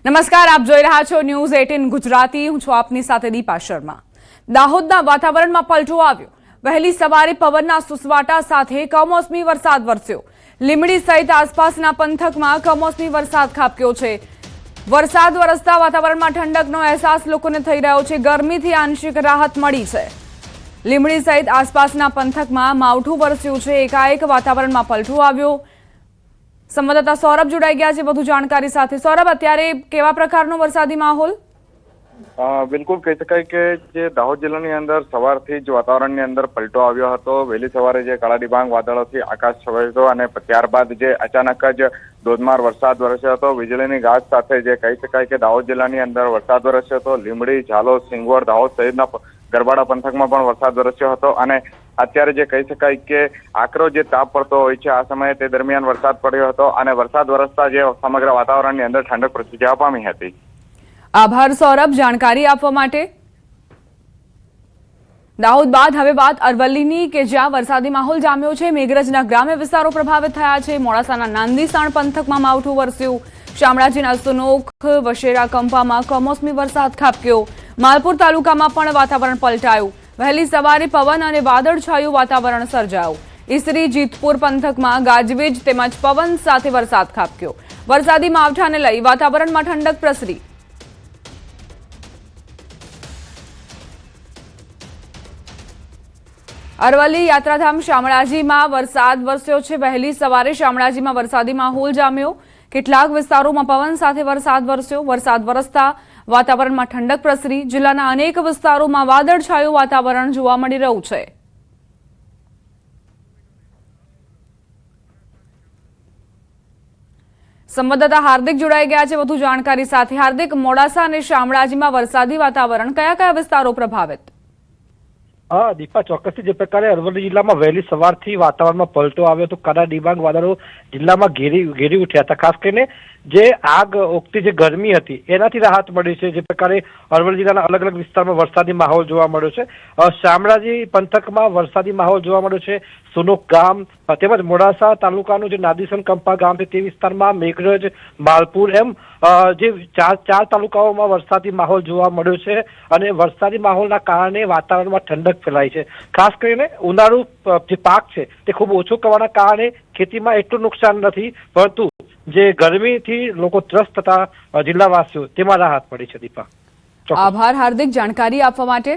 નમસ્કાર, આપ જોઈ રહ્યા છો ન્યૂઝ 18 ગુજરાતી. હું છું આપની સાથે દીપા શર્મા. દાહોદના વાતાવરણમાં પલટો આવ્યો. વહેલી સવારે પવનના સુસવાટા સાથે કમોસમી વરસાદ વરસ્યો. લીંબડી સહિત આસપાસના પંથકમાં કમોસમી વરસાદ ખાબક્યો છે. વરસાદ વરસતા વાતાવરણમાં ઠંડકનો અહેસાસ લોકોને થઈ રહ્યો છે. ગરમીથી આંશિક રાહત મળી છે. લીંબડી સહિત આસપાસના પંથકમાં માવઠું વરસ્યું છે. એકાએક વાતાવરણમાં પલટો આવ્યો. સંવાદદાતા સૌરભ જોડાઈ ગયા છે વધુ જાણકારી સાથે. સૌરભ, અત્યારે કેવા પ્રકારનો વરસાદી માહોલ? બિલકુલ કહી શકાય કે જે દાહોદ જિલ્લાની અંદર સવારથી જ વાતાવરણની અંદર પલટો આવ્યો હતો. વહેલી સવારે જે કાળા ડિબાંગ વાદળોથી આકાશ છવાયો હતો અને ત્યારબાદ જે અચાનક જ ધોધમાર વરસાદ વરસ્યો હતો. વીજળીની ગાજ સાથે જે કહી શકાય કે દાહોદ જિલ્લાની અંદર વરસાદ વરસ્યો હતો. લીંબડી, ઝાલોદ, સિંગવડ, દાહોદ સહિતના ગરબાડા પંથકમાં પણ વરસાદ વરસ્યો હતો અને અત્યારે જે કહી શકાય કે આકરો જે તાપ પડતો હોય છે આ સમયે તે દરમિયાન વરસાદ પડ્યો હતો અને વરસાદ વરસતા જે સમગ્ર વાતાવરણની અંદર ઠંડક પ્રસરી જવા પામી હતી. આભાર સૌરભ જાણકારી આપવા માટે. દાહોદ બાદ હવે વાત અરવલ્લીની, કે જ્યાં વરસાદી માહોલ જામ્યો છે. મેઘરજના ગ્રામ્ય વિસ્તારો પ્રભાવિત થયા છે. મોડાસાના નાંદીસાણ પંથકમાં માવઠું વરસ્યું. શામળાજીના સુનોખ, વશેરા, કંપામાં કમોસમી વરસાદ ખાબક્યો. માલપુર તાલુકામાં પણ વાતાવરણ પલટાયું. વહેલી સવારે પવન અને વાદળછાયું વાતાવરણ સર્જાયું. ઈસરી, જીતપુર પંથકમાં ગાજવીજ તેમજ પવન સાથે વરસાદ ખાબક્યો. વરસાદી માવઠાને લઈ વાતાવરણમાં ઠંડક પ્રસરી. અરવલ્લી યાત્રાધામ શામળાજીમાં વરસાદ વરસ્યો છે. વહેલી સવારે શામળાજીમાં વરસાદી માહોલ જામ્યો. કેટલાક વિસ્તારોમાં પવન સાથે વરસાદ વરસ્યો. વરસાદ વરસતા વાતાવરણમાં ઠંડક પ્રસરી. જિલ્લાના અનેક વિસ્તારોમાં વાદળછાયું વાતાવરણ જોવા મળી રહ્યું છે. સંવાદદાતા હાર્દિક જોડાઈ ગયા છે વધુ જાણકારી સાથે. હાર્દિક, મોડાસા અને શામળાજીમાં વરસાદી વાતાવરણ, કયા કયા વિસ્તારો પ્રભાવિત? દીપા, ચોક્કસથી જે પ્રકારે અરવલ્લી જિલ્લામાં વહેલી સવારથી વાતાવરણમાં પલટો આવ્યો તો કાળા ડિબાંગ વાદળો જિલ્લામાં ઘેરી ઉઠ્યા હતા. ખાસ કરીને જે આગ ઓગતી જે ગરમી હતી એનાથી રાહત મળી છે. જે પ્રકારે અરવલ્લી જિલ્લાના અલગ અલગ વિસ્તારમાં વરસાદી માહોલ જોવા મળ્યો છે. શામળાજી પંથકમાં વરસાદી માહોલ જોવા મળ્યો છે. સુનોક ગામ તેમજ મોડાસા તાલુકાનું જે નાદીસન કંપા ગામ છે તે વિસ્તારમાં, મેઘરજ, માલપુર એમ જે ચાર તાલુકાઓમાં વરસાદી માહોલ જોવા મળ્યો છે અને વરસાદી માહોલના કારણે વાતાવરણમાં ઠંડક ફેલાઈ છે. ખાસ કરીને ઉનાળુ જે પાક છે તે ખૂબ ઓછો કરવાના કારણે ખેતીમાં એટલું નુકસાન નથી, પરંતુ જે ગરમીથી લોકો ત્રસ્ત થતા જિલ્લાવાસીઓ તેમાં રાહત પડી છે. દીપા, આભાર હાર્દિક જાણકારી આપવા માટે.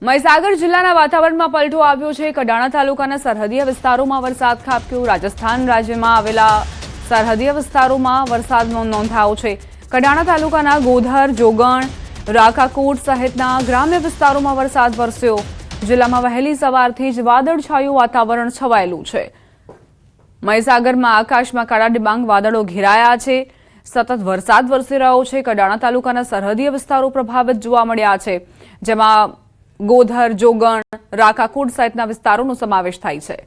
મહીસાગર જિલ્લાના વાતાવરણમાં પલટો આવ્યો છે. કડાણા તાલુકાના સરહદીય વિસ્તારોમાં વરસાદ ખાબક્યો. રાજસ્થાન રાજ્યમાં આવેલા સરહદીય વિસ્તારોમાં વરસાદ નોંધાયો છે. કડાણા તાલુકાના ગોધર, જોગણ, રાકાકોટ સહિતના ગ્રામ્ય વિસ્તારોમાં વરસાદ વરસ્યો. જિલ્લામાં વહેલી સવારથી જ વાદળછાયું વાતાવરણ છવાયેલું છે. મહીસાગરમાં આકાશમાં કાળા ડિબાંગ વાદળો ઘેરાયા છે. સતત વરસાદ વરસી રહ્યો છે. કડાણા તાલુકાના સરહદીય વિસ્તારો પ્રભાવિત જોવા મળ્યા છે, જેમાં ગોધર, જોગણ, રાકાકોટ સહિતના વિસ્તારોનો સમાવેશ થાય છે.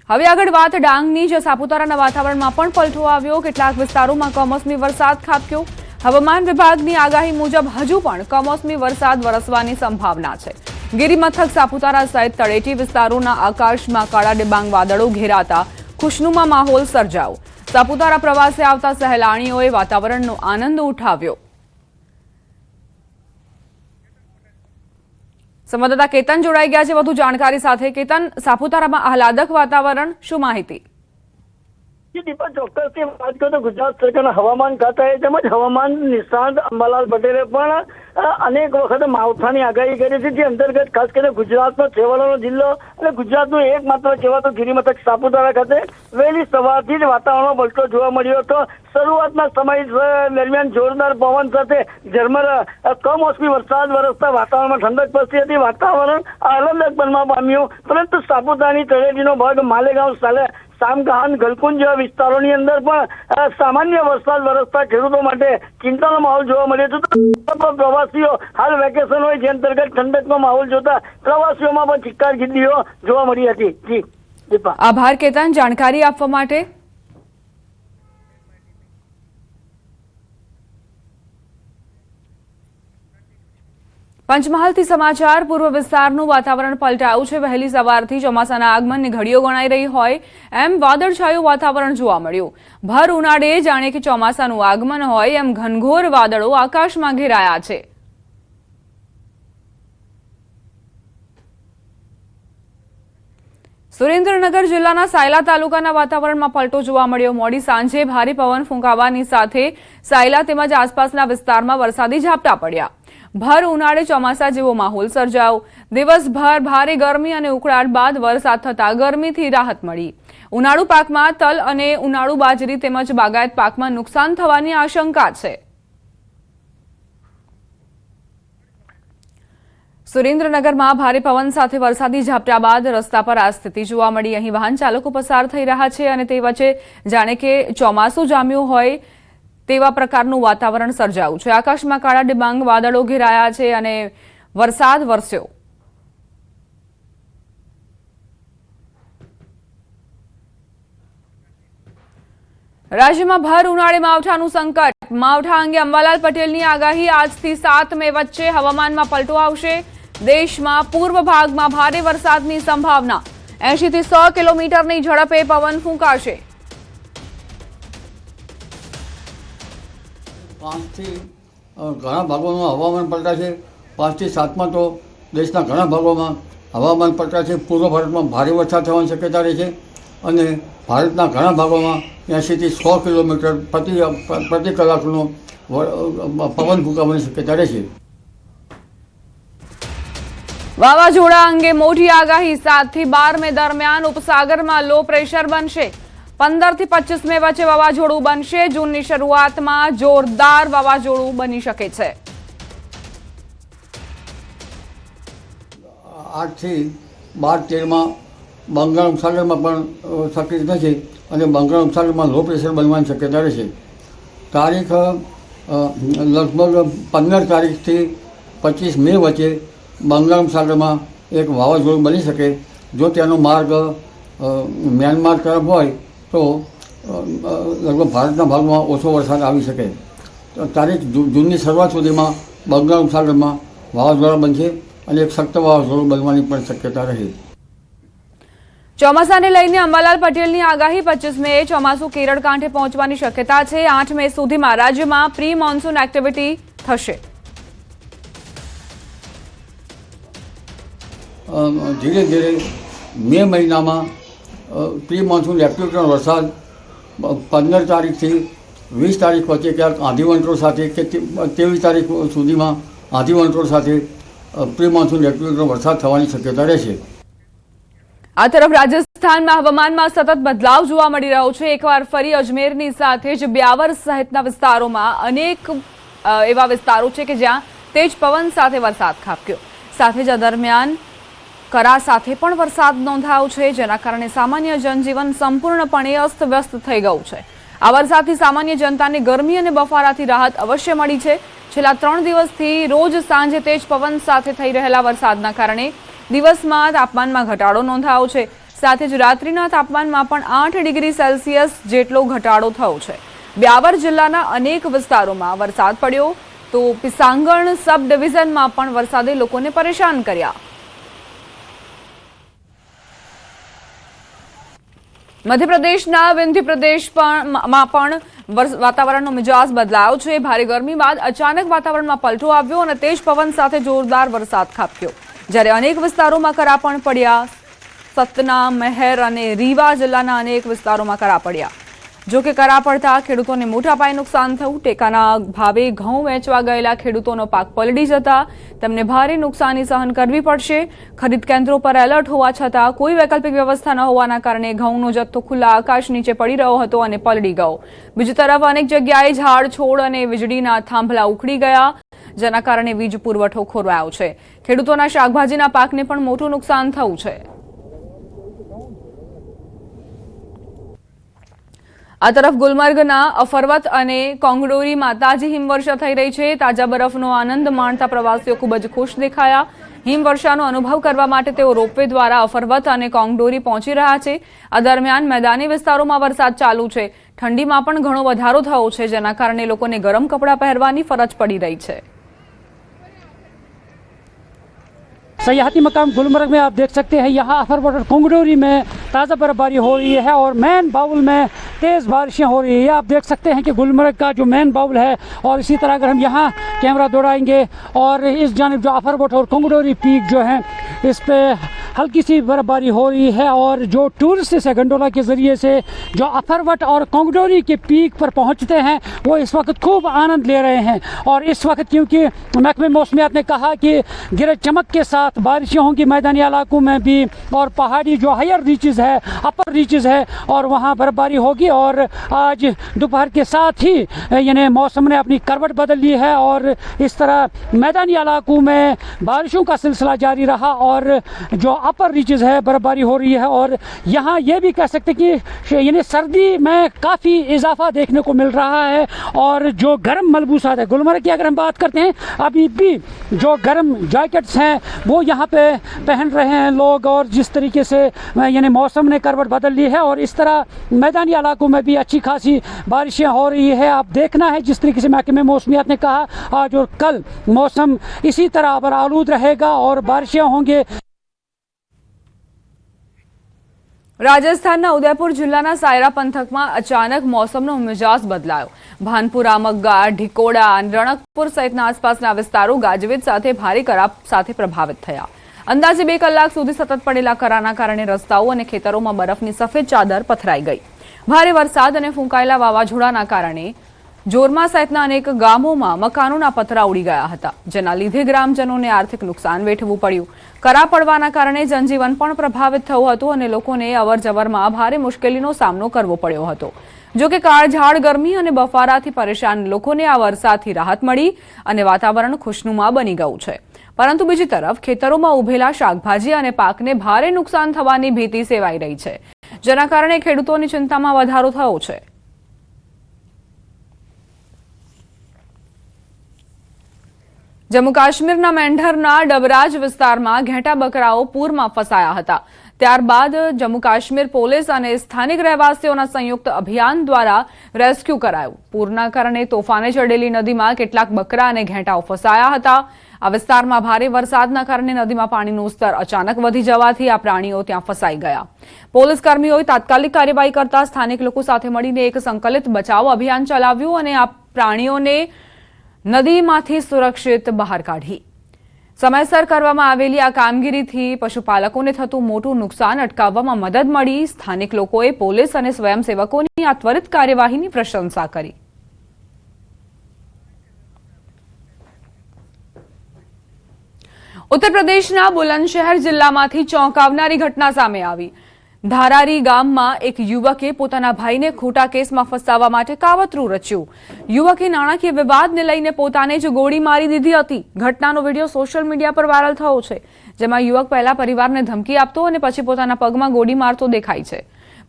હવે આગળ વાત ડાંગની, જે સાપુતારાના વાતાવરણમાં પણ પલટો આવ્યો. કેટલાક વિસ્તારોમાં કમોસમી વરસાદ ખાબક્યો. હવામાન વિભાગની આગાહી મુજબ હજુ પણ કમોસમી વરસાદ વરસવાની સંભાવના છે. ગિરિમથક સાપુતારા સહિત તળેટી વિસ્તારોના આકાશમાં કાળા ડિબાંગ વાદળો ઘેરાતા ખુશનુમા માહોલ સર્જાયો. સાપુતારા પ્રવાસે આવતા સહેલાણીઓએ વાતાવરણનો આનંદ ઉઠાવ્યો. સંવાદદાતા કેતન જોડાઈ ગયા છે વધુ જાણકારી સાથે. કેતન, સાપુતારામાં આહલાદક વાતાવરણ, શું માહિતી? દીપા, ચોક્કસથી વાત કરું તો ગુજરાત સરકારના હવામાન ખાતાએ તેમજ હવામાન નિષ્ણાત અંબાલાલ પટેલે પણ અનેક વખત માવઠાની આગાહી કરી છે. જે અંતર્ગત ખાસ કરીને ગુજરાતનો છેવાડાનો જિલ્લો અને ગુજરાતનો એકમાત્ર કહેવાતો ગિરિમથક સાપુતારા ખાતે વહેલી સવારથી જ વાતાવરણમાં પલટો જોવા મળ્યો હતો. શરૂઆતના સમય દરમિયાન જોરદાર પવન સાથે ઝરમર કમોસમી વરસાદ વરસતા વાતાવરણમાં ઠંડક પ્રસરી હતી. વાતાવરણ આહલાદક બનવા પામ્યું, પરંતુ સાપુતારાની તળેટીનો ભાગ માલેગાંવ, સામગાન, ગલકુંજ જેવા વિસ્તારોની અંદર પણ સામાન્ય વરસાદ વરસતા ખેડૂતો માટે ચિંતાનો માહોલ જોવા મળ્યો હતો. પ્રવાસીઓ હાલ વેકેશન હોય, જે અંતર્ગત ઠંડકનો માહોલ જોતા પ્રવાસીઓમાં પણ ચિક્કાર ગીર્દીઓ જોવા મળી હતી. જી દીપા, આભાર કેતન જાણકારી આપવા માટે. પંચમહાલથી સમાચાર પૂર્વ વિસ્તારનું વાતાવરણ પલટાયું છે। વહેલી સવારથી ચોમાસાના આગમનની ઘડીઓ ગણાઈ રહી હોય એમ વાદળછાયું વાતાવરણ જોવા મળ્યું। ભર ઉનાળે જાણે કે ચોમાસાનું આગમન હોય એમ ઘનઘોર વાદળો આકાશમાં ઘેરાયા છે। સુરેન્દ્રનગર જિલ્લાના સાયલા તાલુકાના વાતાવરણમાં પલટો જોવા મળ્યો। મોડી સાંજે ભારે પવન ફૂંકાવાની સાથે સાયલા તેમજ આસપાસના વિસ્તારમાં વરસાદી ઝાપટા પડ્યા। ભર ઉનાળે ચોમાસા જેવો માહોલ સર્જાયો। દિવસભર ભારે ગરમી અને ઉકળાટ બાદ વરસાદ થતા ગરમીથી રાહત મળી। ઉનાળુ પાકમાં તલ અને ઉનાળુ બાજરી તેમજ બાગાયત પાકમાં નુકસાન થવાની આશંકા છે। સુરેન્દ્રનગરમાં ભારે પવન સાથે વરસાદી ઝાપટા બાદ રસ્તા પર આ સ્થિતિ જોવા મળી। અહીં વાહન ચાલકો પસાર થઈ રહ્યા છે અને તે વચ્ચે જાણે કે ચોમાસું જામ્યું હોય તેવા પ્રકારનું વાતાવરણ સર્જાયું છે। આકાશમાં કાળા ડિબાંગ વાદળો ઘેરાયા છે અને વરસાદ વરસ્યો। રાજ્યમાં ભર ઉનાળે માવઠાનું સંકટ। માવઠા અંગે અંબાલાલ પટેલની આગાહી। આજથી 7 મે વચ્ચે હવામાનમાં પલટો આવશે। દેશમાં પૂર્વ ભાગમાં ભારે વરસાદની સંભાવના। 80 થી 100 કિલોમીટરની ઝડપે પવન ફૂંકાશે। 5 થી ઘણા ભાગોમાં હવામાન પલટાશે। 5 થી 7માં તો દેશના ઘણા ભાગોમાં હવામાન પલટાશે। પૂર્વ ભારતમાં ભારે વરસાદ થવાની શક્યતા રહે છે અને ભારતના ઘણા ભાગોમાં 80 થી 100 કિલોમીટર પ્રતિ કલાકનો પવન ફૂંકાવાની શક્યતા રહે છે। વાવાઝોડા અંગે મોટી આગાહી। 7 થી 12 મે દરમિયાન ઉપસાગરમાં લો પ્રેશર બનશે। 15 થી 25 મે વચ્ચે વાવાઝોડું બનશે। જૂનની શરૂઆતમાં જોરદાર વાવાઝોડું બની શકે છે। 8 થી 12-13માં બંગાળ ઉપસાગરમાં પણ સક્રિય થશે અને બંગાળ ઉપસાગરમાં લો પ્રેશર બનવાની શક્યતા રહેશે। તારીખ લગભગ 15 તારીખથી 25 મે વચ્ચે બંગાળ ઉપસાગરમાં એક વાવાઝોડું બની શકે। જો તેનો માર્ગ મ્યાનમાર તરફ હોય તો લગભગ ભારતના ભાગમાં ઓછો વરસાદ આવી શકે। તારીખ જૂનની શરૂઆત સુધીમાં બંગાળ ઉપસાગરમાં વાવાઝોડા બનશે અને એક સખ્ત વાવાઝોડું બનવાની પણ શક્યતા રહે। ચોમાસાને લઈને અંબાલાલ પટેલની આગાહી। 25 મે ચોમાસું કેરળ કાંઠે પહોંચવાની શક્યતા છે। 8 મે સુધીમાં રાજ્યમાં પ્રી મોન્સૂન એક્ટિવિટી થશે। ધીરે ધીરે મે મહિનામાં પ્રી મોન્સૂન એક્ટિવિટીનો વરસાદ 15 તારીખથી 20 તારીખ વચ્ચે ક્યાંક આંધી વંટોળ સાથે કે 23 તારીખ સુધીમાં આંધી વંટોળ સાથે પ્રી મોન્સૂન એક્ટિવિટીનો વરસાદ થવાની શક્યતા રહેશે। આ તરફ રાજસ્થાનમાં હવામાનમાં સતત બદલાવ જોવા મળી રહ્યો છે। એકવાર ફરી અજમેરની સાથે જ બ્યાવર સહિતના વિસ્તારોમાં અનેક એવા વિસ્તારો છે કે જ્યાં તેજ પવન સાથે વરસાદ ખાબક્યો। સાથે જ દરમિયાન કરા સાથે પણ વરસાદ નોંધાયો છે, જેના કારણે સામાન્ય જનજીવન સંપૂર્ણપણે અસ્તવ્યસ્ત થઈ ગયું છે। આ વરસાદથી સામાન્ય જનતાને ગરમી અને બફારાથી રાહત અવશ્ય મળી છે। છેલ્લા 3 દિવસથી રોજ સાંજે તેજ પવન સાથે થઈ રહેલા વરસાદના કારણે દિવસમાં તાપમાનમાં ઘટાડો નોંધાયો છે। સાથે જ રાત્રિના તાપમાનમાં પણ 8 ડિગ્રી સેલ્સિયસ જેટલો ઘટાડો થયો છે। બ્યાવર જિલ્લાના અનેક વિસ્તારોમાં વરસાદ પડ્યો તો પિસાંગણ સબ ડિવિઝનમાં પણ વરસાદે લોકોને પરેશાન કર્યા। મધ્યપ્રદેશના વિંધ્ય પ્રદેશમાં પણ વાતાવરણનો મિજાજ બદલાયો છે। ભારે ગરમી બાદ અચાનક વાતાવરણમાં પલટો આવ્યો અને તેજ પવન સાથે જોરદાર વરસાદ ખાબક્યો, જ્યારે અનેક વિસ્તારોમાં કરા પણ પડ્યા। સતના, મહેર અને રીવા જિલ્લાના અનેક વિસ્તારોમાં કરા પડ્યા। જો કે કરા પડતા ખેડૂતોને મોટા પાયે નુકસાન થયું। ટેકાના ભાવે ઘઉં વેચવા ગયેલા ખેડૂતોનો પાક પલળી જતા તેમને ભારે નુકસાની સહન કરવી પડશે। ખરીદ કેન્દ્રો પર એલર્ટ હોવા છતાં કોઈ વૈકલ્પિક વ્યવસ્થા ન હોવાના કારણે ઘઉંનો જથ્થો ખુલ્લા આકાશ નીચે પડી રહ્યો હતો અને પલળી ગયો। બીજી તરફ અનેક જગ્યાએ ઝાડ, છોડ અને વીજળીના થાંભલા ઉખડી ગયા, જેના કારણે વીજ પુરવઠો ખોરવાયો છે। ખેડૂતોના શાકભાજીના પાકને પણ મોટું નુકસાન થયું છે। આ તરફ ગુલમર્ગના અફરવત અને કોંગડોરીમાં તાજી હિમવર્ષા થઈ રહી છે। તાજા બરફનો આનંદ માણતા પ્રવાસીઓ ખૂબ જ ખુશ દેખાયા। હિમવર્ષાનો અનુભવ કરવા માટે તેઓ રોપવે દ્વારા અફરવત અને કોંગડોરી પહોંચી રહ્યા છે। આ દરમિયાન મેદાની વિસ્તારોમાં વરસાદ ચાલુ છે। ઠંડીમાં પણ ઘણો વધારો થયો છે, જેના કારણે લોકોને ગરમ કપડાં પહેરવાની ફરજ પડી રહી છે। सयाहती मकाम गुलमर्ग में आप देख सकते हैं, यहाँ अफरवट और कोंगडोरी में ताज़ा बर्फबारी हो रही है और मैन बाउल में तेज़ बारिशें हो रही है। आप देख सकते हैं कि गुलमर्ग का जो मैन बाउल है, और इसी तरह अगर हम यहाँ कैमरा दौड़ाएंगे और इस जानिब जो अफरवट और कोंगडोरी पीक जो है, इस पे हल्की सी बर्फबारी हो रही है। और जो टूरिस्ट है गंडोला के ज़रिए से जो अफरवट और कोंगडोरी के पीक पर पहुंचते हैं, वो इस वक्त खूब आनंद ले रहे हैं। और इस वक्त क्योंकि महकमे मौसमियात ने कहा कि गरज चमक के साथ बारिशें होंगी मैदानी इलाकों में भी, और पहाड़ी जो हायर रीचेज़ है, अपर रीचेज़ है, और वहाँ बर्फबारी होगी। और आज दोपहर के साथ ही यानी मौसम ने अपनी करवट बदल ली है और इस तरह मैदानी इलाकों में बारिशों का सिलसिला जारी रहा और जो अपर रीचेज है बर्फबारी हो रही है। और यहाँ ये भी कह सकते कि यानी सर्दी में काफ़ी इजाफा देखने को मिल रहा है। और जो गर्म मलबूसात है, गुलमर्ग की अगर हम बात करते हैं, अभी भी जो गर्म जैकेट्स हैं वो यहाँ पे पहन रहे हैं लोग, और जिस तरीके से यानी मौसम ने करवट बदल ली है और इस तरह मैदानी इलाकों में भी अच्छी खासी बारिशें हो रही है। आप देखना है जिस तरीके से महकमे मौसमियात ने कहा, आज और कल मौसम इसी तरह आलूद रहेगा और बारिशें होंगे। રાજસ્થાનના ઉદયપુર જિલ્લાના સાયરા પંથકમાં અચાનક મોસમનો મિજાજ બદલાયો। ભાનપુરા, મગ્ગા, ઢીકોડા, રણકપુર સહિતના આસપાસના વિસ્તારો ગાજવીજ સાથે ભારે કરા સાથે પ્રભાવિત થયા। અંદાજે 2 કલાક સુધી સતત પડેલા કરાના કારણે રસ્તાઓ અને ખેતરોમાં બરફની સફેદ ચાદર પથરાઈ ગઈ। ભારે વરસાદ અને ફૂંકાયેલા વાવાઝોડાના કારણે જોરમા સહિતના અનેક ગામોમાં મકાનોના પતરા ઉડી ગયા હતા, જેના લીધે ગ્રામજનોને આર્થિક નુકસાન વેઠવું પડ્યું। કરા પડવાના કારણે જનજીવન પણ પ્રભાવિત થયું હતું અને લોકોને અવરજવરમાં ભારે મુશ્કેલીનો સામનો કરવો પડ્યો હતો। જો કે કાળઝાળ ગરમી અને બફારાથી પરેશાન લોકોને આ વરસાદથી રાહત મળી અને વાતાવરણ ખુશનુમા બની ગયું છે। પરંતુ બીજી તરફ ખેતરોમાં ઉભેલા શાકભાજી અને પાકને ભારે નુકસાન થવાની ભીતિ સેવાઈ રહી છે, જેના કારણે ખેડૂતોની ચિંતામાં વધારો થયો છે। जम्मू काश्मीरना मेंढरना डबराज विस्तारमां घेटा बकराओ पूरमां फसाया हता। त्यारबाद जम्मू काश्मीर पोलीस अने स्थानिक रहेवासीओना संयुक्त अभियान द्वारा रेस्क्यू करायुं। पूરના કારણે તોફાને ચડેલી નદીમાં કેટલાક બકરા અને ઘેટાઓ ફસાયા હતા। આ વિસ્તારમાં ભારે વરસાદના કારણે નદીમાં પાણીનું સ્તર અચાનક વધી જવાથી આ પ્રાણીઓ ત્યાં ફસાઈ ગયા। પોલીસ કર્મીઓએ તાત્કાલિક કાર્યવાહી કરતા સ્થાનિક લોકો સાથે મળીને એક સંકલિત બચાવ અભિયાન ચલાવ્યું અને આ પ્રાણીઓને નદીમાંથી સુરક્ષિત બહાર કાઢી। સમયસર કરવામાં આવેલી આ કામગીરીથી પશુપાલકોને થતું મોટું નુકસાન અટકાવવામાં મદદ મળી। સ્થાનિક લોકોએ પોલીસ અને સ્વયંસેવકોની આ ત્વરિત કાર્યવાહીની પ્રશંસા કરી। ઉત્તર પ્રદેશના બુલંદશહર જિલ્લામાંથી ચોંકાવનારી ઘટના સામે આવી। धारारी गामમાં એક યુવકે પોતાના ભાઈને ખોટા કેસમાં ફસાવવા માટે કાવતરું રચ્યું। યુવકે નાણાકીય વિવાદને લઈને પોતાને જ ગોળી મારી દીધી હતી। ઘટનાનો વિડીયો સોશિયલ મીડિયા પર વાયરલ થયો છે, જેમાં યુવક પહેલા પરિવારને ધમકી આપતો અને પછી પોતાના પગમાં ગોળી મારતો દેખાય છે।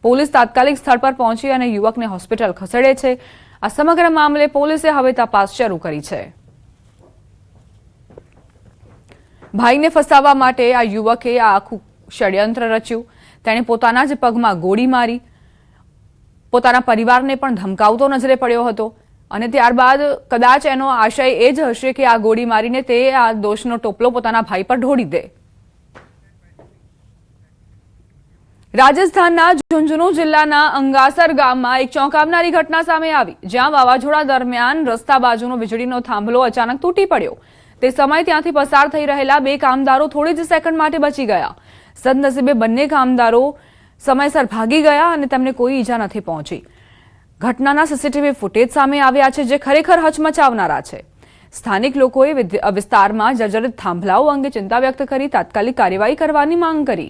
પોલીસ તાત્કાલિક સ્થળ પર પહોંચી અને યુવકને હોસ્પિટલ ખસેડે છે। આ સમગ્ર મામલે પોલીસે હવે તપાસ શરૂ કરી છે। ભાઈને ફસાવવા માટે આ યુવકે આ આખું ષડયંત્ર રચ્યું। તેણે પોતાના જ પગમાં ગોળી મારી પોતાના પરિવારને પણ ધમકાવતો નજરે પડ્યો હતો અને ત્યારબાદ કદાચ એનો આશય એ જ હશે કે આ ગોળી મારીને તે આ દોષનો ટોપલો પોતાના ભાઈ પર ઢોળી દે। રાજસ્થાનના ઝુંઝુનુ જિલ્લાના અંગાસર ગામમાં એક ચોંકાવનારી ઘટના સામે આવી, જ્યાં વાવાઝોડા દરમિયાન રસ્તા બાજુનો વીજળીનો થાંભલો અચાનક તૂટી પડ્યો। તે સમય ત્યાંથી પસાર થઈ રહેલા 2 કામદારો થોડી જ સેકન્ડ માટે બચી ગયા। સદનસીબે બંને કામદારો સમયસર ભાગી ગયા અને તેમને કોઈ ઈજા નથી પહોંચી। ઘટનાના સીસીટીવી ફૂટેજ સામે આવ્યા છે, જે ખરેખર હચમચાવનારા છે। સ્થાનિક લોકોએ વિસ્તારમાં જર્જરિત થાંભલાઓ અંગે ચિંતા વ્યક્ત કરી તાત્કાલિક કાર્યવાહી કરવાની માંગ કરી।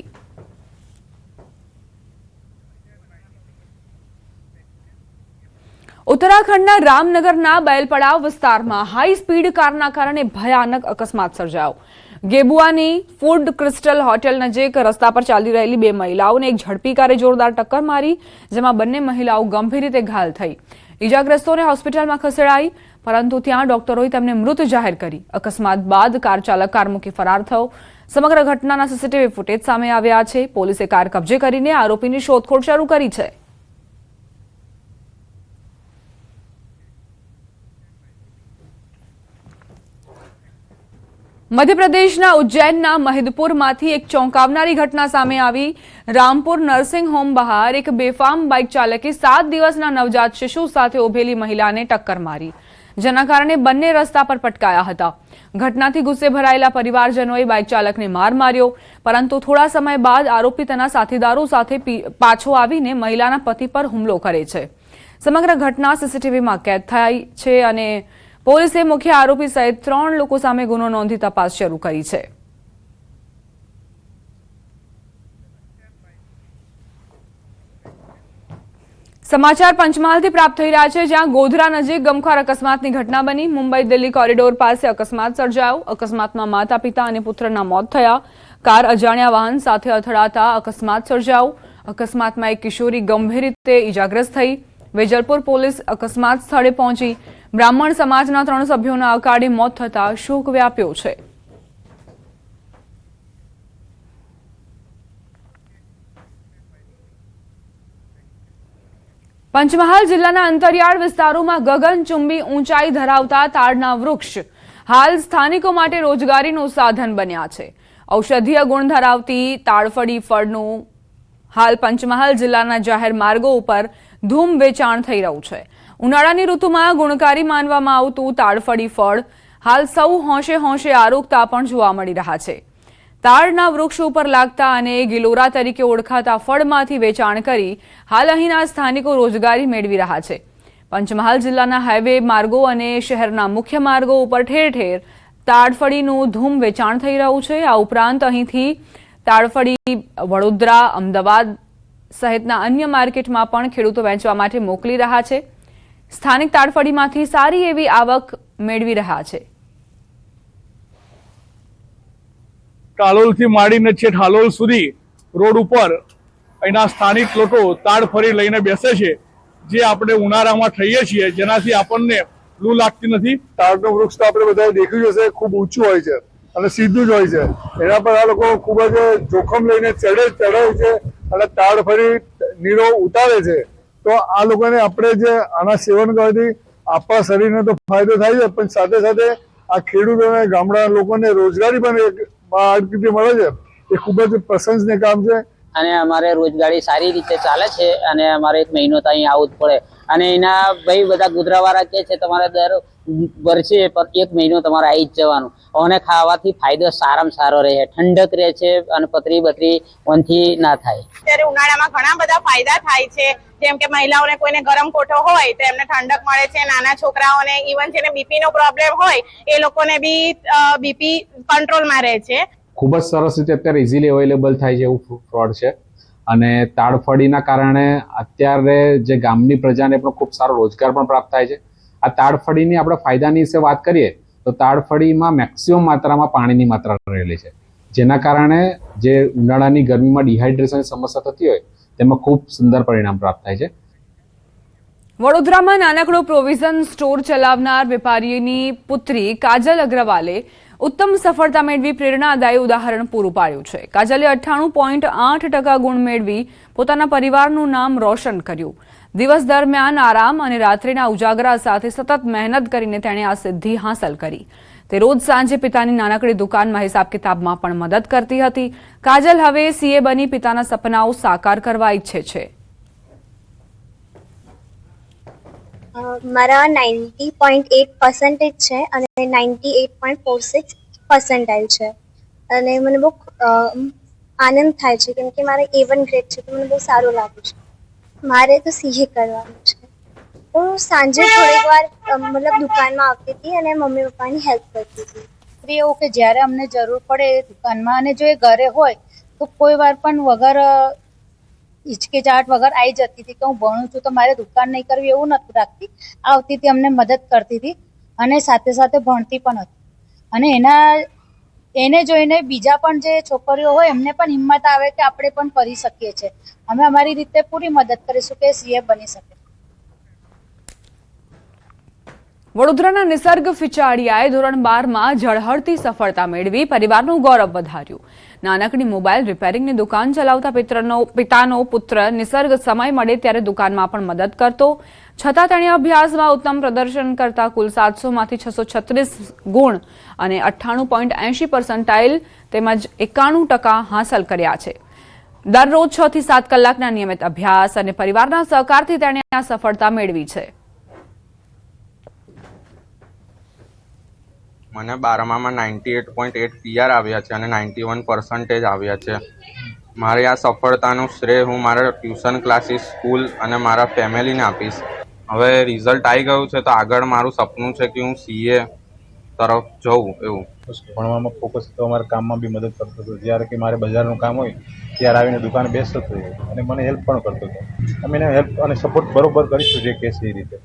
ઉત્તરાખંડના રામનગરના બેલપડાવ વિસ્તારમાં હાઈ સ્પીડ કારના કારણે ભયાનક અકસ્માત સર્જાયો। गेबुआनी फूड क्रिस्टल होटेल नजीक रस्ता पर चाली रहेली 2 महिलाओने एक झड़पी कारे जोरदार टक्कर मारी, जेमां बंने महिलाओ गंभीर रीते घायल थई। इजाग्रस्तोने होस्पिટલમાં खसेड़ाई, परंतु त्यां डॉक्टरोए तेमने मृत जाहेर करी। अकस्मात बाद कार चालक कार मूकी फरार थयो। समग्र घटनाना सीसीटीवी फूटेज सामे આવ્યા છે। પોલીસે કાર કબજે કરીને આરોપીની શોધખોળ શરૂ કરી છે। મધ્યપ્રદેશના ઉજ્જૈનના મહિદપુરમાંથી એક ચોંકાવનારી ઘટના સામે આવી। રામપુર નર્સિંગ હોમ બહાર એક બેફામ બાઇક ચાલકે 7 દિવસના નવજાત શિશુ સાથે ઉભેલી મહિલાને ટક્કર મારી, જેના કારણે બંને રસ્તા પર પટકાયા હતા। ઘટનાથી ગુસ્સે ભરાયેલા પરિવારજનોએ બાઇક ચાલકને માર માર્યો, પરંતુ થોડા સમય બાદ આરોપી તેના સાથીદારો સાથે પાછો આવીને મહિલાના પતિ પર હુમલો કરે છે। સમગ્ર ઘટના સીસીટીવીમાં કેદ થઈ છે અને પોલીસે મુખ્ય આરોપી સહિત 3 લોકો સામે ગુનો નોંધી તપાસ શરૂ કરી છે। સમાચાર પંચમહાલથી પ્રાપ્ત થઈ રહ્યા છે, જ્યાં ગોધરા નજીક ગમખ્વાર અકસ્માતની ઘટના બની। મુંબઈ દિલ્હી કોરિડોર પાસે અકસ્માત સર્જાયો। અકસ્માતમાં માતા પિતા અને પુત્રના મોત થયા। કાર અજાણ્યા વાહન સાથે અથડાતા અકસ્માત સર્જાયો। અકસ્માતમાં એક કિશોરી ગંભીર રીતે ઇજાગ્રસ્ત થઈ। વેજલપુર પોલીસ અકસ્માત સ્થળે પહોંચી બ્રાહ્મણ સમાજના 3 સભ્યોના અકાળે મોત થતા શોક વ્યાપ્યો છે। પંચમહાલ જિલ્લાના અંતરિયાળ વિસ્તારોમાં ગગનચુંબી ઊંચાઈ ધરાવતા તાડના વૃક્ષ હાલ સ્થાનિકો માટે રોજગારીનું સાધન બન્યા છે। ઔષધીય ગુણ ધરાવતી તાડફળી ફળનું હાલ પંચમહાલ જિલ્લાના જાહેર માર્ગો ઉપર ધૂમ વેચાણ થઈ રહ્યું છે। ઉનાળાની ઋતુમાં ગુણકારી માનવામાં આવતું તાડફળી ફળ હાલ સૌ હોંશે હોંશે આરોગતા પણ જોવા મળી રહ્યા છે। તાડના વૃક્ષ ઉપર લાગતા અને ગિલોરા તરીકે ઓળખાતા ફળમાંથી વેચાણ કરી હાલ અહીંના સ્થાનિકો રોજગારી મેળવી રહ્યા છે। પંચમહાલ જિલ્લાના હાઈવે માર્ગો અને શહેરના મુખ્ય માર્ગો ઉપર ઠેર ઠેર તાડફળીનું ધૂમ વેચાણ થઈ રહ્યું છે। આ ઉપરાંત અહીંથી તાડફળી વડોદરા, અમદાવાદ સહિતના અન્ય માર્કેટમાં પણ ખેડૂતો વેચવા માટે મોકલી રહ્યા છે। સ્થાનિક તાડફળીમાંથી સારી એવી આવક મેળવી રહ્યા છે। કાલોલથી માંડીને છેક હાલોલ સુધી રોડ ઉપર અહીંના સ્થાનિક લોકો તાડફળી લઈને બેસે છે, જે આપણે ઉનાળામાં ખાઈએ છીએ, જેનાથી આપણને લૂ લાગતી નથી। તાડનું વૃક્ષ તો આપણે બધાએ દેખ્યું હશે, ખૂબ ઊંચું હોય છે અને સીધું જ હોય છે। એના પર આ લોકો ખૂબ જ જોખમ લઈને ચઢે છે અને તાડફળી નીરો ઉતારે છે। તો આ લોકોને આપણે જે આના સેવન કરવાથી આપણા શરીરને તો ફાયદો થાય છે, પણ સાથે સાથે આ ખેડૂતોને ગામડાના લોકોને રોજગારી પણ એક રીતે મળે છે। એ ખૂબ જ પ્રશંસનીય કામ છે અને અમારે રોજગારી સારી રીતે ચાલે છે અને અમારે 1 મહિનો તો અહીં આવવું જ પડે। અને એના ભાઈ બધા ગુજરાતવાળા કહે છે તમારે દર વર્ષે 1 મહિનો તમારે આવી જ જવાનું અને ખાવાથી ફાયદો સારામાં સારો રહે, ઠંડક રહે છે અને પતરી બતરી ઓનથી ના થાય। અત્યારે ઉનાળામાં ઘણા બધા ફાયદા થાય છે, જેમ કે મહિલાઓને કોઈને ગરમ કોઠો હોય તો એમને ઠંડક મળે છે, નાના છોકરાઓને ઇવન જેને બીપી નો પ્રોબ્લેમ હોય એ લોકોને બી બીપી કંટ્રોલમાં રહે છે। ખૂબ જ સરસ રીતે અત્યારે ઇઝીલી અવેલેબલ થાય છે એવું ફ્રોડ છે અને તાડફળીના કારણે અત્યારે જે ગામની પ્રજાને પણ ખૂબ સારો રોજગાર પણ પ્રાપ્ત થાય છે। આ તાડફળીની આપણે ફાયદાની વિશે વાત કરીએ તો તાડફળીમાં મેક્સિમમ માત્રામાં પાણીની માત્રા રહેલી છે, જેના કારણે જે ઉનાળાની ગરમીમાં ડિહાઇડ્રેશનની સમસ્યા થતી હોય તેમાં ખૂબ સુંદર પરિણામ પ્રાપ્ત થાય છે। વડોદરામાં નાનકડો પ્રોવિઝન સ્ટોર ચલાવનાર વેપારીની પુત્રી કાજલ અગ્રવાલે ઉત્તમ સફળતા મેળવી પ્રેરણાદાયી ઉદાહરણ પૂરું પાડ્યું છે। કાજલે 98.8% ગુણ મેળવી પોતાના પરિવારનું નામ રોશન કર્યું। દિવસ દરમિયાન આરામ અને રાત્રિના ઉજાગરા સાથે સતત મહેનત કરીને તેણે આ સિદ્ધિ હાંસલ કરી। તે રોજ સાંજે પિતાની નાનકડી દુકાનમાં હિસાબ કિતાબમાં પણ મદદ કરતી હતી। કાજલ હવે સીએ બની પિતાના સપનાઓ સાકાર કરવા ઈચ્છે છે। મારા 90.8% છે અને 98.46% છે અને મને બહુ આનંદ થાય છે, કેમ કે મારે A1 ગ્રેડ છે, તો મને બહુ સારું લાગે છે। મારે તો સીએ કરવાનું છે। હું સાંજે થોડીક વાર મતલબ દુકાનમાં આવતી હતી અને મમ્મી પપ્પાની હેલ્પ કરતી હતી। એવું કે જ્યારે અમને જરૂર પડે દુકાનમાં અને જો એ ઘરે હોય તો કોઈ વાર પણ વગર હિચકિચાહટ વગર આવી જતી હતી કે હું ભણું છું તો મારે દુકાન નહીં કરવી એવું નહોતું રાખતી। આવતી હતી, અમને મદદ કરતી હતી અને સાથે સાથે ભણતી પણ હતી અને એને જોઈને બીજા પણ જે છોકરીઓ હોય એમને પણ હિંમત આવે કે આપણે પણ કરી શકીએ છીએ। અમે અમારી રીતે પૂરી મદદ કરીશું કે સીએ બની શકે। વડોદરાના નિસર્ગ ફિચાડિયાએ ધોરણ 12માં ઝળહળતી સફળતા મેળવી પરિવારનું ગૌરવ વધાર્યું। નાનકડી મોબાઈલ રિપેરિંગની દુકાન ચલાવતા પિતાનો પુત્ર નિસર્ગ સમય મળે ત્યારે દુકાનમાં પણ મદદ કરતો. છતાં તેણે અભ્યાસમાં ઉત્તમ પ્રદર્શન કરતા કુલ 700માંથી 636 ગુણ અને 98.80% તેમજ 91% હાંસલ કર્યા છે. દરરોજ 6 થી 7 કલાકના નિયમિત અભ્યાસ અને પરિવારના સહકારથી તેણે આ સફળતા મેળવી છે. મને 12માં 98.8 PR આવ્યા છે અને 91% આવ્યા છે. મારી આ સફળતાનું શ્રેય હું મારા ટ્યુશન ક્લાસીસ, સ્કૂલ અને મારા ફેમિલીને આપીશ. હવે રિઝલ્ટ આવી ગયું છે તો આગળ મારું સપનું છે કે હું CA તરફ જઉં. એવું ભણવામાં ફોકસ તો અમારા કામમાં બી મદદ કરતો હતો. જ્યારે કે મારે બજારનું કામ હોય ત્યારે આવીને દુકાને બેસતો હતો અને મને હેલ્પ પણ કરતો હતો. અમે એને હેલ્પ અને સપોર્ટ બરોબર કરીશું જે કે એ રીતે.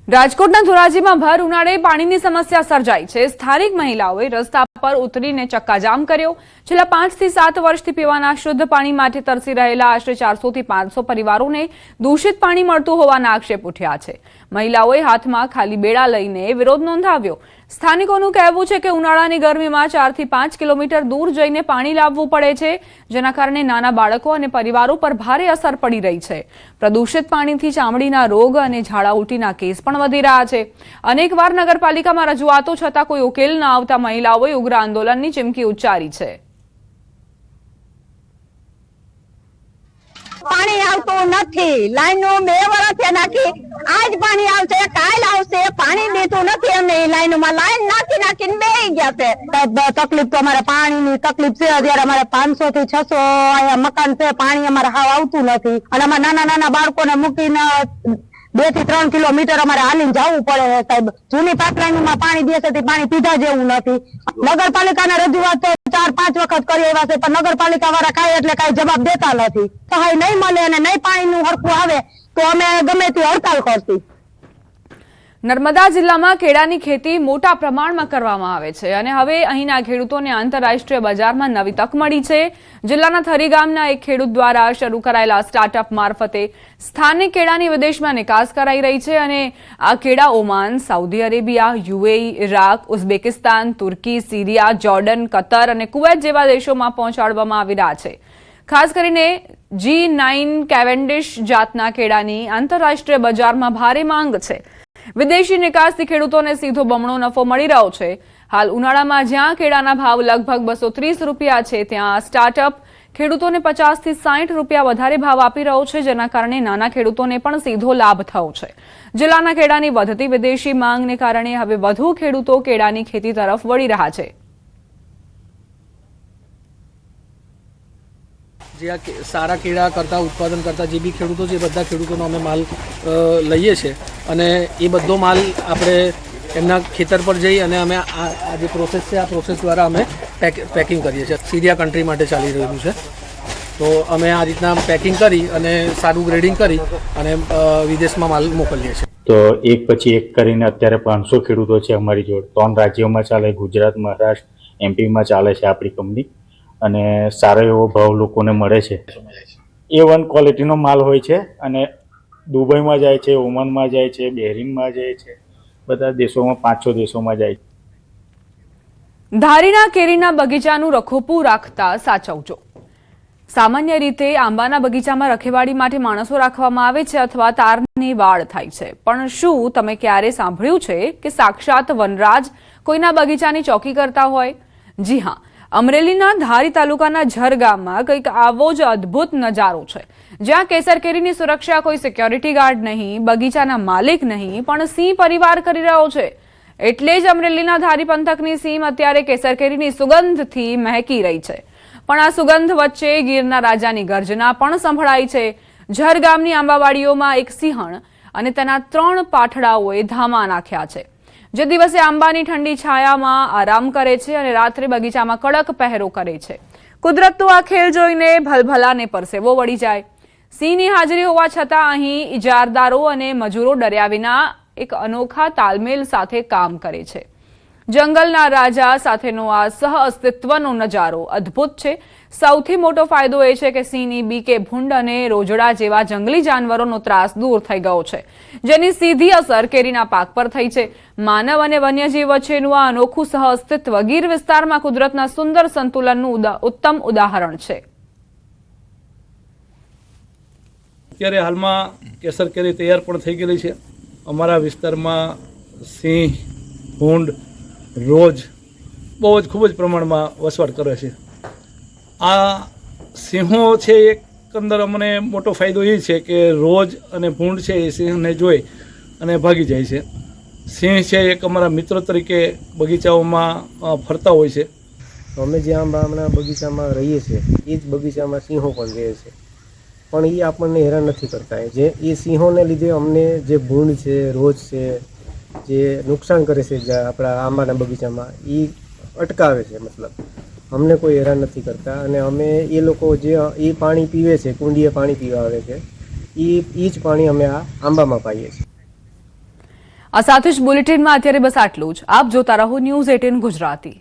રાજકોટના ધોરાજીમાં ભર ઉનાળે પાણીની સમસ્યા સર્જાઈ છે. સ્થાનિક મહિલાઓએ રસ્તા પર ઉતરીને ચક્કાજામ કર્યો. છેલ્લા 5 થી 7 વર્ષથી પીવાના શુદ્ધ પાણી માટે તરસી રહેલા આશરે 400 થી 500 પરિવારોને દૂષિત પાણી મળતું હોવાના આક્ષેપ ઉઠ્યા છે. મહિલાઓએ હાથમાં ખાલી બેડા લઈને વિરોધ નોંધાવ્યો. સ્થાનિકોનું કહેવું છે કે ઉનાળાની ગરમીમાં 4 થી 5 કિલોમીટર દૂર જઈને પાણી લાવવું પડે છે, જેના કારણે નાના બાળકો અને પરિવારો પર ભારે અસર પડી રહી છે. પ્રદૂષિત પાણીથી ચામડીના રોગ અને ઝાડા ઉલટીના કેસ પણ વધી રહ્યા છે. અનેકવાર નગરપાલિકામાં રજૂઆતો છતાં કોઈ ઉકેલ ન આવતા મહિલાઓએ ઉગ્ર આંદોલનની ચીમકી ઉચ્ચારી છે. પાણી આવતું નથી. લાઈનો 2 વર્ષથી નાખી, આજ પાણી આવશે, કાલ આવશે, પાણી દેતું નથી. અમે લાઈનોમાં લાઈન નાખીને બેસી ગયા છે. તકલીફ તો અમારે પાણીની તકલીફ છે. અત્યારે અમારે 500 થી 600 અહીંયા મકાન છે, પાણી અમારે હાવ આવતું નથી અને અમારે નાના બાળકોને મૂકીને 2 થી 3 કિલોમીટર અમારે હાલીને જવું પડે છે. સાહેબ, જૂની પાઇપલાઈનમાં પાણી દે છે, પાણી પીધા જેવું નથી. નગરપાલિકાના રજૂઆત 4-5 વખત કરી આવ્યા છે, પણ નગરપાલિકા વાળા કાંઈ એટલે કાંઈ જવાબ દેતા નથી. સહાય નહીં મળે અને નહીં પાણીનું હરખું આવે તો અમે ગમે તે હડતાલ કરશું. નર્મદા જિલ્લામાં કેળાની ખેતી મોટા પ્રમાણમાં કરવામાં આવે છે અને હવે અહીંના ખેડૂતોને આંતરરાષ્ટ્રીય બજારમાં નવી તક મળી છે. જિલ્લાના થરી ગામના એક ખેડૂત દ્વારા શરૂ કરાયેલા સ્ટાર્ટઅપ મારફતે સ્થાનિક કેળાની વિદેશમાં નિકાસ કરાઈ રહી છે અને આ કેળા Oman, Saudi Arabia, UAE, Iraq, Uzbekistan, Turkey, Syria, Jordan, Qatar અને કુવૈત જેવા દેશોમાં પહોંચાડવામાં આવી રહ્યા છે. ખાસ કરીને G9 કેવેન્ડિશ જાતના કેળાની આંતરરાષ્ટ્રીય બજારમાં ભારે માંગ છે. વિદેશી નિકાસથી ખેડૂતોને સીધો બમણો નફો મળી રહ્યો છે. હાલ ઉનાળામાં જ્યાં કેળાના ભાવ લગભગ 230 રૂપિયા છે, ત્યાં સ્ટાર્ટઅપ ખેડૂતોને 50 થી 60 રૂપિયા વધારે ભાવ આપી રહ્યો છે, જેના કારણે નાના ખેડૂતોને પણ સીધો લાભ થયો છે. જિલ્લાના કેળાની વધતી વિદેશી માંગને કારણે હવે વધુ ખેડૂતો કેળાની ખેતી તરફ વળી રહ્યા છે. જે આ સારા કેળા કરતા ઉત્પાદન કરતા જે બી ખેડૂતો છે, બધા ખેડૂતોનો અમે માલ લઈએ છીએ અને એ બધો માલ આપણે એમના ખેતર પર જઈ અને અમે આ જે પ્રોસેસ છે, આ પ્રોસેસ દ્વારા અમે પેકિંગ કરીએ છીએ. સિરિયા કન્ટ્રી માટે ચાલી રહ્યું છે, તો અમે આ રીતના પેકિંગ કરી અને સારું ગ્રેડિંગ કરી અને વિદેશમાં માલ મોકલીએ છીએ. તો એક પછી એક કરીને અત્યારે 500 ખેડૂતો છે અમારી જોડે. 3 રાજ્યોમાં ચાલે, ગુજરાત, મહારાષ્ટ્ર, MP માં ચાલે છે આપણી કંપની અને સારો એવો ભાવ લોકોને મળે છે. A1 ક્વોલિટીનો માલ હોય છે અને દુબઈમાં જાય છે, ઓમાનમાં જાય છે, બહેરીનમાં જાય છે, બધા દેશોમાં 500 દેશોમાં જાય છે. ધારીના કેરીના બગીચાનું રખોપું રાખતા સાચવજો. સામાન્ય રીતે આંબાના બગીચામાં રખેવાળી માટે માણસો રાખવામાં આવે છે અથવા તારની વાડ થાય છે, પણ શું તમે ક્યારે સાંભળ્યું છે કે સાક્ષાત વનરાજ કોઈના બગીચાની ચોકી કરતા હોય? જી હા, અમરેલીના ધારી તાલુકાના ઝર ગામમાં કંઈક આવો જ અદ્ભુત નજારો છે, જ્યાં કેસર કેરીની સુરક્ષા કોઈ સિક્યોરિટી ગાર્ડ નહીં, બગીચાના માલિક નહીં, પણ સિંહ પરિવાર કરી રહ્યો છે. એટલે જ અમરેલીના ધારી પંથકની સીમ અત્યારે કેસર કેરીની સુગંધથી મહેકી રહી છે. પણ આ સુગંધ વચ્ચે ગીરના રાજાની ગર્જના પણ સંભળાય છે. ઝર ગામની આંબાવાડીઓમાં એક સિંહણ અને તેના 3 પાઠડાઓએ ધામા નાખ્યા છે, જે દિવસે આંબાની ઠંડી છાયામાં આરામ કરે છે અને રાત્રે બગીચામાં કડક પહેરો કરે છે. કુદરતનો આ ખેલ જોઈને ભલભલાને પરસેવો વળી જાય. સિંહની હાજરી હોવા છતાં અહીં ઇજારદારો અને મજૂરો ડર્યા વિના એક અનોખા તાલમેલ સાથે કામ કરે છે. જંગલના રાજા સાથેનો આ સહ અસ્તિત્વનો નજારો અદ્ભુત છે. સૌથી મોટો ફાયદો એ છે કે સિંહની બીકે ભૂંડ અને રોજડા જેવા જંગલી જાનવરોનો ત્રાસ દૂર થઈ ગયો છે, જેની સીધી અસર કેરીના પાક પર થઈ છે. માનવ અને વન્યજીવ વચ્ચેનું આ અનોખું સહ અસ્તિત્વ ગીર વિસ્તારમાં કુદરતના સુંદર સંતુલનનું ઉત્તમ ઉદાહરણ છે. અત્યારે હાલમાં કેસર કેરી તૈયાર પણ થઈ ગયેલી છે. અમારા વિસ્તારમાં સિંહ, ભૂંડ, રોજ બહુ જ ખૂબ જ પ્રમાણમાં વસવાટ કરે છે. આ સિંહો છે, એકંદર અમને મોટો ફાયદો એ છે કે રોજ અને ભૂંડ છે એ સિંહને જોઈ અને ભાગી જાય છે. સિંહ છે એક અમારા મિત્ર તરીકે બગીચાઓમાં ફરતા હોય છે. અમે જે આંબાના બગીચામાં રહીએ છીએ એ જ બગીચામાં સિંહો પણ રહે છે, પણ એ આપણને હેરાન નથી કરતા. જે એ સિંહોને લીધે અમને જે ભૂંડ છે, રોજ છે, જે નુકસાન કરે છે આપણા આંબાના બગીચામાં, એ અટકાવે છે. મતલબ અમને કોઈ હેરાન નથી કરતા. અને અમે એ લોકો જે એ પાણી પીવે છે, કુંડીએ પાણી પીવા આવે છે, એ જ પાણી અમે આ આંબામાં પાઈએ છીએ. આ સાથે જ બુલેટિનમાં અત્યારે બસ આટલું જ. આપ જોતા રહો ન્યૂઝ 18 ગુજરાતી.